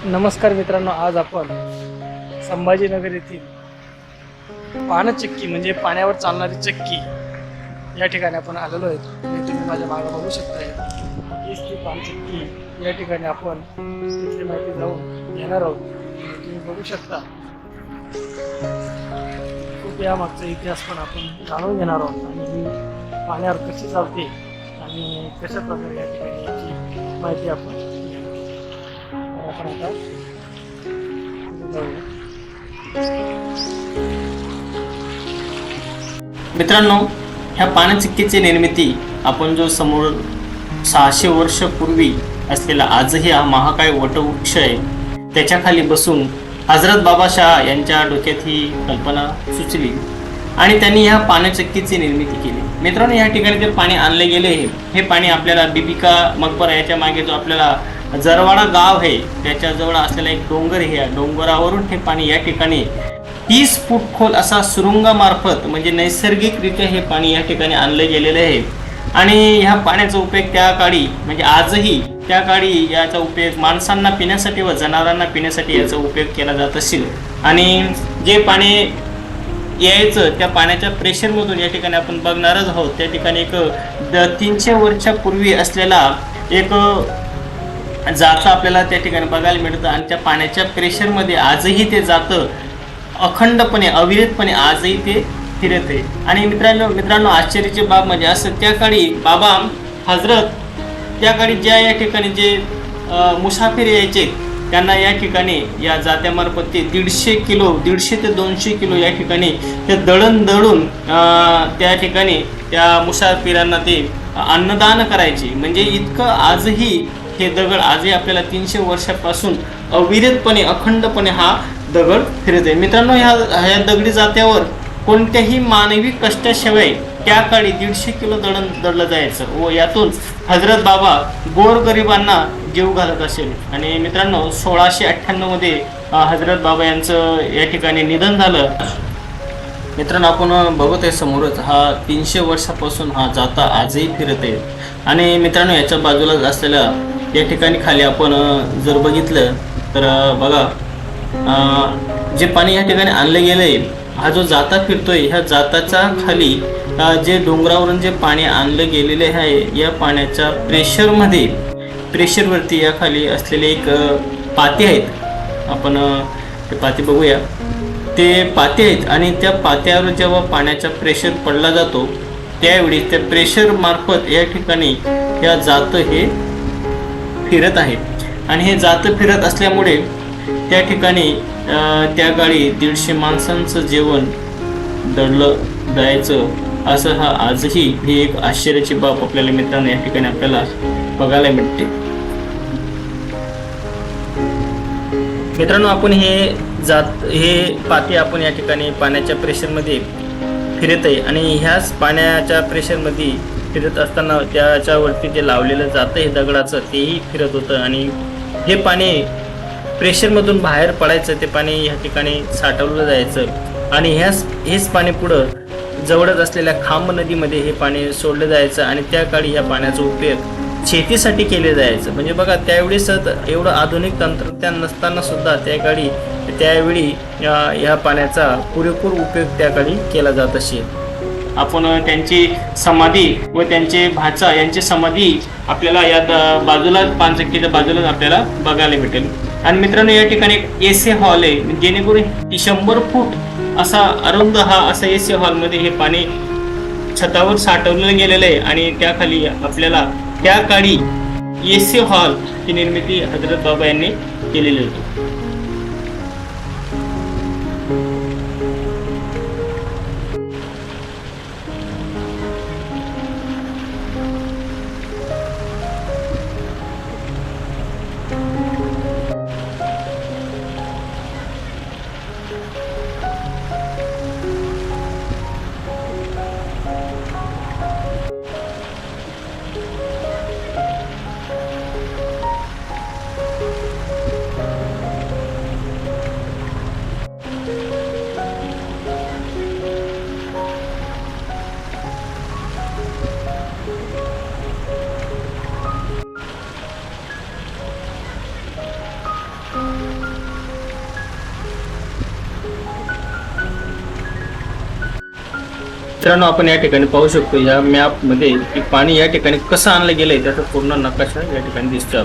नमस्कार मित्रांनो, आज आपण संभाजीनगर येथील पाणचक्की म्हणजे पाण्यावर चालणारी चक्की या ठिकाणी आपण आलेलो आहेत. तुम्ही माझ्या मागे बघू शकता, हीच ती पाणचक्की. या ठिकाणी आपण तिथली माहिती जाऊन घेणार आहोत. तुम्ही बघू शकता, खूप यामागचा इतिहास पण आपण जाणून घेणार आहोत आणि ही पाण्यावर कशी चालते आणि कशा प्रकारे या ठिकाणी याची माहिती आपण आता मित्रांनो, ह्या पाणचक्कीची निर्मिती आपण जो समोर 600 वर्षापूर्वी असलेला आजही हा महाकाय वटवृक्ष आहे त्याच्या खाली बसून हजरत बाबाशाह यांच्या डोक्यात ही कल्पना सुचली आणि त्यांनी ह्या पाणचक्कीची निर्मिती केली. मित्रांनो, या ठिकाणी जे पाणी आणले गेले हे पाणी आपल्याला बीबी का मकबरा याच्या मागे जो आपल्याला जरवाडा गाव आहे त्याच्याजवळ असलेला एक डोंगर आहे, या डोंगरावरून हे पाणी या ठिकाणी 30 फूट खोल असा सुरुंगामार्फत म्हणजे नैसर्गिकरित्या हे पाणी या ठिकाणी आणले गेलेले आहे. आणि ह्या पाण्याचा उपयोग त्या काळी म्हणजे आजही त्या काळी याचा उपयोग माणसांना पिण्यासाठी व जनावरांना पिण्यासाठी याचा उपयोग केला जात असेल. आणि जे पाणी यायचं त्या पाण्याच्या प्रेशरमधून या ठिकाणी आपण बघणारच आहोत. त्या ठिकाणी एक 300 वर्षापूर्वी असलेला एक जातं आपल्याला त्या ठिकाणी बघायला मिळतं आणि त्या पाण्याच्या प्रेशरमध्ये आजही ते जातं अखंडपणे अविरतपणे आजही ते फिरत आहे. आणि मित्रांनो आश्चर्याची बाब म्हणजे असं त्या काळी बाबा हजरत त्या काळी ज्या या ठिकाणी जे मुसाफिर यायचे त्यांना या ठिकाणी या जात्यामार्फत ते 150 ते 200 किलो या ठिकाणी ते दळून त्या ठिकाणी त्या मुसाफिरांना ते अन्नदान करायचे. म्हणजे इतकं आजही हे दगड आजही आपल्याला 300 वर्षापासून अविरतपणे अखंडपणे हा दगड फिरत आहे. मित्रांनो, ह्या दगडी जात्यावर कोणत्याही मानवी कष्टाशिवाय त्या काळी 150 किलो दळलं जायचं व यातून हजरत बाबा गोरगरिबांना जीव घालत असेल. आणि मित्रांनो, 1698 मध्ये हजरत बाबा यांचं या ठिकाणी निधन झालं. मित्रांनो, आपण बघत आहे समोरच हा 300 वर्षापासून हा जाता आजही फिरत आहे. आणि मित्रांनो, याच्या बाजूलाच असलेल्या या ठिकाणी खाली आपण जर बघितलं तर बघा, जे पाणी या ठिकाणी आणले गेले हा जो जाता फिरतोय ह्या जाताच्या खाली जे डोंगरावरून जे पाणी आणलं गेलेले आहे या पाण्याच्या प्रेशरवरती या खाली असलेले एक पाते आहेत. आपण ते पाते बघूया. ते पाते आहेत आणि त्या पात्यावर जेव्हा पाण्याचा प्रेशर पडला जातो त्यावेळी त्या प्रेशर मार्फत या ठिकाणी या जातं हे फिरत आहे. आणि हे जातं फिरत असल्यामुळे त्या ठिकाणी त्या काळी 150 माणसांचं जेवण दळलं जायचं. असं हा आजही ही एक आश्चर्याची बाब आपल्याला मित्रांनो या ठिकाणी आपल्याला बघायला मिळते. मित्रांनो, आपण हे पाते आपण या ठिकाणी पाण्याच्या प्रेशरमध्ये फिरत आहे आणि ह्याच पाण्याच्या प्रेशरमध्ये फिरत असताना त्याच्यावरती जे लावलेलं जातं हे दगडाचं तेही फिरत होतं आणि हे पाणी प्रेशरमधून बाहेर पडायचं. ते पाणी ह्या ठिकाणी साठवलं जायचं आणि हेच पाणी पुढं जवळच असलेल्या खांब नदीमध्ये हे पाणी सोडलं जायचं. आणि त्या काळी ह्या पाण्याचा उपयोग शेतीसाठी केले जायचं. म्हणजे बघा, त्यावेळेस एवढं आधुनिक तंत्रज्ञान नसताना सुद्धा त्यावेळी ह्या पाण्याचा पुरेपूर उपयोग त्या काळी केला जात असेल. आपण त्यांची समाधी व त्यांचे भाचा यांची समाधी आपल्याला या बाजूला पाणचक्कीच्या बाजूलाच आपल्याला बघायला भेटेल. आणि मित्रांनो, या ठिकाणी एक एसी हॉल आहे, जेणेकरून 100 फूट असा अरुंद हा असा एसी हॉलमध्ये हे पाणी छतावर साठवलं गेलेलं आहे. आणि त्याखाली आपल्याला त्या काळी एसी हॉलची निर्मिती हजरत बाबा यांनी केलेली होती. मित्रांनो, आपण या ठिकाणी पाहू शकतो या मॅप मध्ये की पाणी या ठिकाणी कसं आणलं गेलंय त्याचा पूर्ण नकाशा या ठिकाणी दिसतो.